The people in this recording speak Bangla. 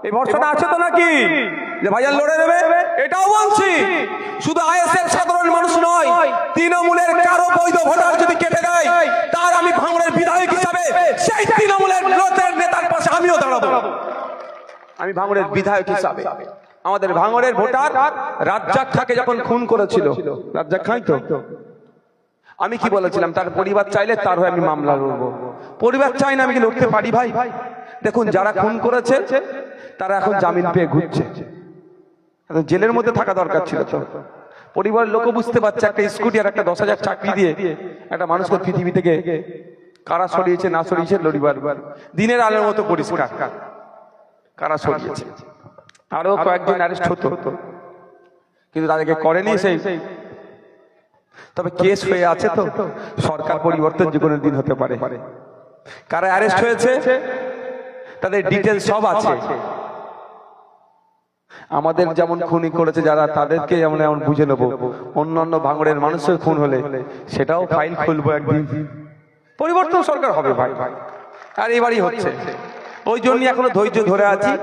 এই ভরসাটা আছে তো নাকি যে ভাইয়া লড়ে দেবে? এটাও বলছি শুধু আইএসএফ সাধারণ মানুষ নয়, তৃণমূলের কারো বৈধ ভোটার যদি কেটে দেয় তার আমি ভাঙড়ের বিধায়ক হিসাবে সেই তৃণমূলের নেতার পাশে আমিও দাঁড়াবো। আমি ভাঙড়ের বিধায়ক হিসাবে আমাদের ভাঙড়ের ভোটার রাজ্জাক খাঁকে যখন খুন করেছিল, রাজ্জাক খাঁই তো, আমি কি বলেছিলাম? তার পরিবার চাইলে তার হয়ে আমি মামলা লড়বো। পরিবার চাই না, আমি কি লড়তে পারি ভাই? দেখুন, যারা খুন করেছে তারা এখন জামিন পেয়ে ঘুরছে, জেলের মধ্যে থাকা দরকার ছিল তো। পরিবারের লোকও বুঝতে পারছে একটা স্কুটি আর একটা 10,000 চাকরি দিয়ে একটা মানুষকে পৃথিবী থেকে কারা সরিয়েছে না সরিয়েছে লড়িবার দিনের আলোর মতো পরিষ্কার কারা সরিয়েছে। আরো কয়েকজন অ্যারেস্ট হতো কিন্তু তাদেরকে করেনি সেই। তবে কেস হয়ে আছে তো, সরকার পরিবর্তন যে কোনো দিন হতে পারে। কারা অ্যারেস্ট হয়েছে তাদের ডিটেলস সব আছে। আমাদের যেমন খুনি করেছে যারা, তাদেরকে যেমন এমন বুঝে নেবো, অন্যান্য ভাঙড়ের মানুষের খুন হলে সেটাও ফাইল খুলবো একদিন। পরিবর্তন সরকার হবে ভাই, আর এবারই হচ্ছে। ওই জন্য এখনো ধৈর্য ধরে আছি।